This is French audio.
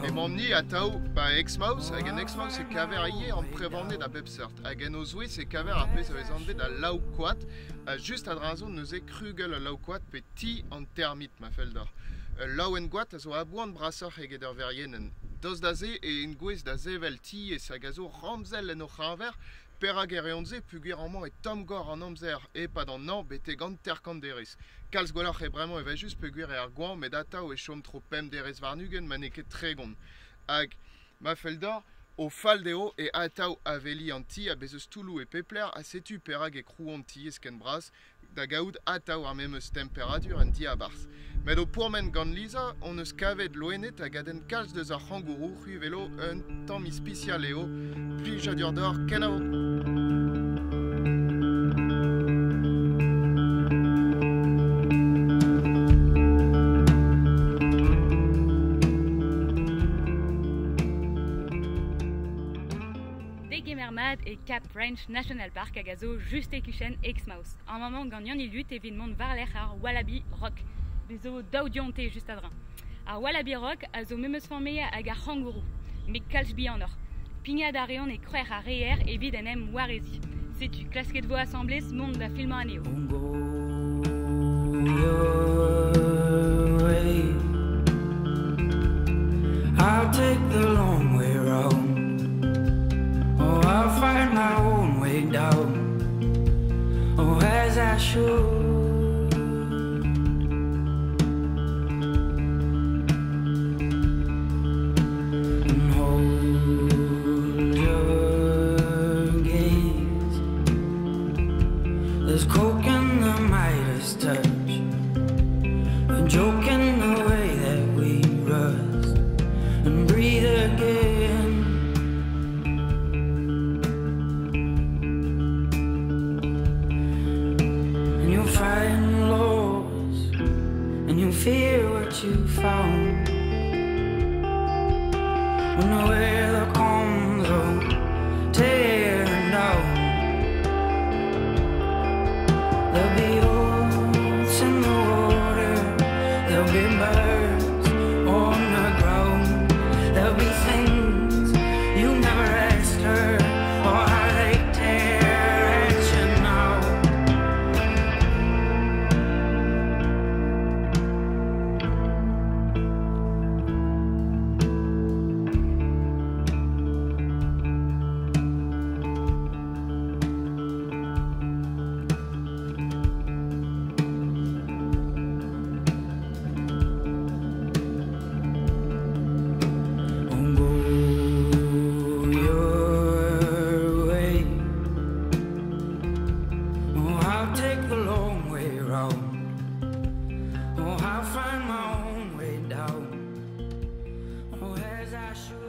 Et mon ni a tao ba Exmos, hag en Exmos e kaver ie an prevannet a bepsert. Hag en ozwe se kaver a pez a vezanvet a laoukoat, just a drazon neus e krugel a laoukoat pe ti an termit ma feldor. Laou en goat a zo abouan brasor hag ed ur verienen. Dos da ze e en gwez da zevel ti e sag a zo ramzel en o c'hanver, per hag e reonze puguiramant e tom gor an amzer e pad an an bete gant terkant derez. Kalz gwelloc'h e bremañ e va just peguer e ar gouan met atao e chom tro pem derez varnugen ma ne ket tregon. Hag ma feldor o fall deo e atao aveli an ti a bezeus toulou e pepler a setu per hag e krouan ti esken bras da gaout atao ar memeus temperadur en ti a bars. Met o pourmen gant liza, on eus kavet loenet hag aden kalz deus ar c'hangourou c'huvelo un tamm ispicial eo, plijadur d'or kenao. Degemermad et Cap Ranch National Park a gazo juste e kuchen Exmos. Un moment gagnon il lut événement varlech ar Wallaby Rock. Bezo daudionte juste adrin. Ar Wallaby Rock a zo memeus formeia hag ar c'hangourou. Me kalch bi an or. Pignad a reon e krouer ar reer evit en em warezi. Setu klasket vo assemblez mont da filman aneo. I'll take the long way round. Oh, I'll find my own way down. Oh, as I should. And hold your gaze. There's coke in the Midas touch. A joke in the way that we rust and breathe again. And you'll find lows and you'll fear what you found. When the weather comes on, tearing down, there'll be oats in the water, there'll be birds on the ground, there'll be things you never asked her, or how they tear at you now. Oh, I'll find my own way down. Oh, as I should.